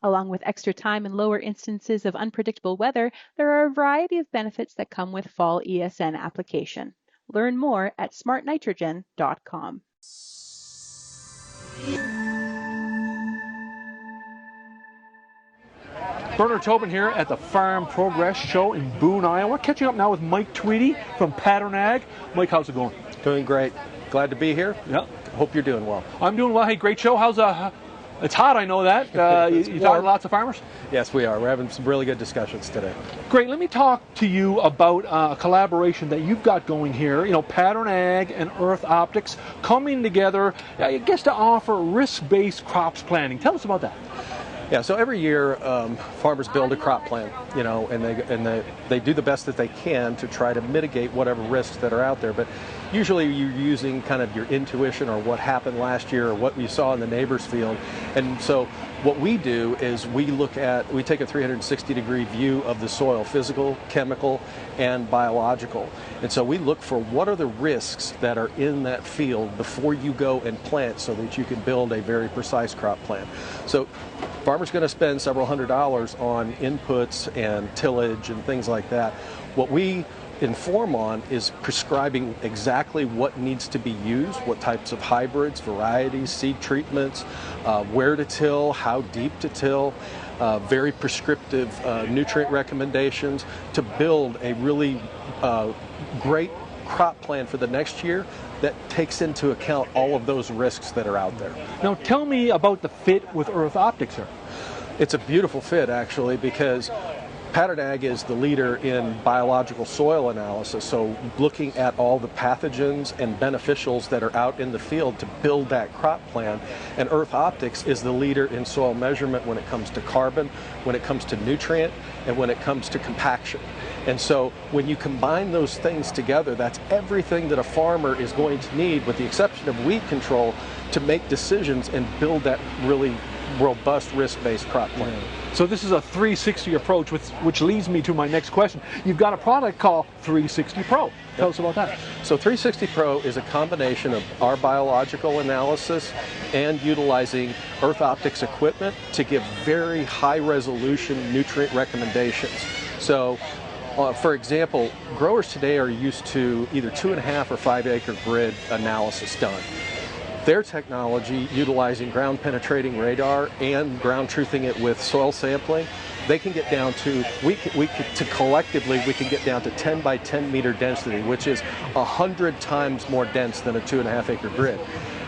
Along with extra time and lower instances of unpredictable weather, there are a variety of benefits that come with fall ESN application. Learn more at smartnitrogen.com. Bernard Tobin here at the Farm Progress Show in Boone, Iowa. Catching up now with Mike Tweedy from Pattern Ag. Mike, how's it going? Doing great. Glad to be here. Yeah. Hope you're doing well. I'm doing well. Hey, great show. How's it's hot, I know that. You talking to lots of farmers? Yes, we are. We're having some really good discussions today. Great. Let me talk to you about a collaboration that you've got going here. You know, Pattern Ag and EarthOptics coming together, I guess, to offer risk-based crops planning. Tell us about that. Yeah, so every year farmers build a crop plan, you know, and they do the best that they can to try to mitigate whatever risks that are out there. But usually you're using kind of your intuition or what happened last year or what you saw in the neighbor's field. And so what we do is we take a 360-degree view of the soil, physical, chemical, and biological. And so we look for what are the risks that are in that field before you go and plant so that you can build a very precise crop plan. So farmer's going to spend several $100s on inputs and tillage and things like that. What we inform on is prescribing exactly what needs to be used, what types of hybrids, varieties, seed treatments, where to till, how deep to till, very prescriptive nutrient recommendations to build a really great crop plan for the next year that takes into account all of those risks that are out there. Now tell me about the fit with EarthOptics here. It's a beautiful fit actually, because Pattern Ag is the leader in biological soil analysis, so looking at all the pathogens and beneficials that are out in the field to build that crop plan. And EarthOptics is the leader in soil measurement when it comes to carbon, when it comes to nutrient, and when it comes to compaction. And so when you combine those things together, that's everything that a farmer is going to need, with the exception of weed control, to make decisions and build that really robust risk-based crop plan. So this is a 360 approach, which leads me to my next question. You've got a product called 360 Pro. Tell us about that. So 360 Pro is a combination of our biological analysis and utilizing EarthOptics equipment to give very high-resolution nutrient recommendations. So for example, growers today are used to either 2.5 or 5 acre grid analysis done. Their technology, utilizing ground penetrating radar and ground truthing it with soil sampling, they can get down to, collectively we can get down to 10 by 10 meter density, which is 100 times more dense than a 2.5 acre grid.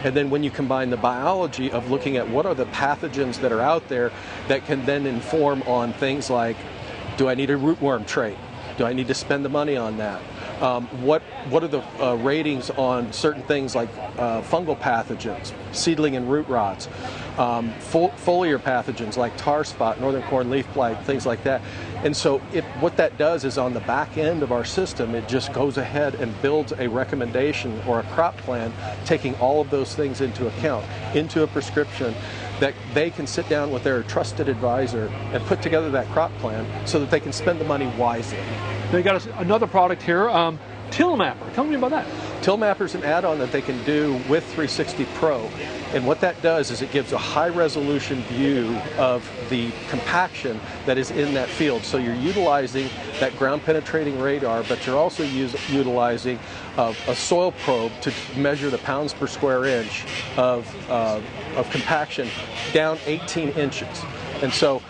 And then when you combine the biology of looking at what are the pathogens that are out there that can then inform on things like, do I need a rootworm trait? Do I need to spend the money on that? What are the ratings on certain things like fungal pathogens, seedling and root rots, foliar pathogens like tar spot, northern corn leaf blight, things like that. And so what that does is on the back end of our system, it just goes ahead and builds a recommendation or a crop plan, taking all of those things into account, into a prescription that they can sit down with their trusted advisor and put together that crop plan so that they can spend the money wisely. Now you got another product here, TillMapper. Tell me about that. TillMapper is an add-on that they can do with 360 Pro. And what that does is it gives a high-resolution view of the compaction that is in that field. So you're utilizing that ground-penetrating radar, but you're also utilizing a soil probe to measure the pounds per square inch of compaction down 18 inches. And so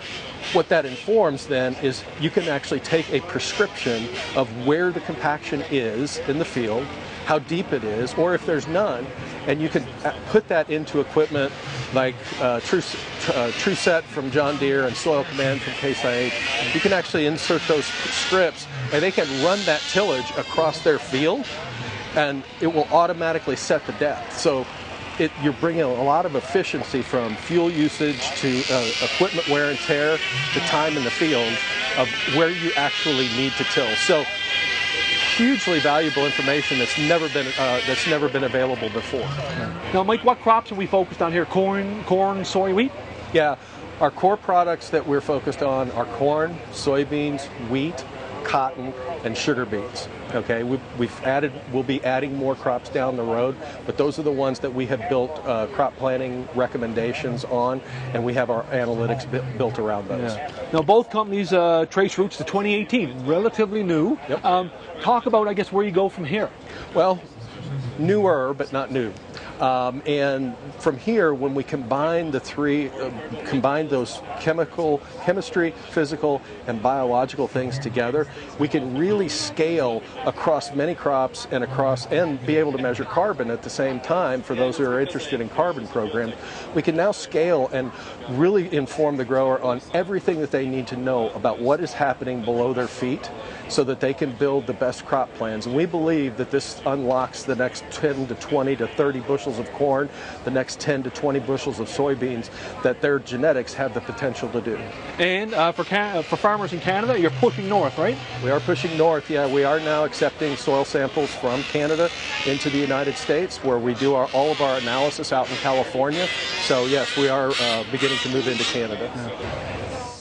what that informs then is you can actually take a prescription of where the compaction is in the field, how deep it is, or if there's none, and you can put that into equipment like TrueSet from John Deere and Soil Command from Case IH. You can actually insert those scripts and they can run that tillage across their field and it will automatically set the depth. So you're bringing a lot of efficiency from fuel usage to equipment wear and tear to time in the field of where you actually need to till. So hugely valuable information that's never been available before. Now, Mike, what crops are we focused on here? Corn, soy, wheat? Yeah, our core products that we're focused on are corn, soybeans, wheat, cotton, and sugar beets. Okay, we'll be adding more crops down the road, but those are the ones that we have built crop planning recommendations on, and we have our analytics built around those. Yeah. Now, both companies trace roots to 2018, relatively new. Yep. Talk about, I guess, where you go from here. Well, newer, but not new. And from here, when we combine the three, combine those chemistry, physical, and biological things together, we can really scale across many crops and be able to measure carbon at the same time. For those who are interested in carbon programs, we can now scale and really inform the grower on everything that they need to know about what is happening below their feet, so that they can build the best crop plans. And we believe that this unlocks the next 10 to 20 to 30 bushels of corn, the next 10 to 20 bushels of soybeans that their genetics have the potential to do. And for farmers in Canada, you're pushing north, right? We are pushing north, yeah. We are now accepting soil samples from Canada into the United States, where we do all of our analysis out in California. So yes, we are beginning to move into Canada. Yeah.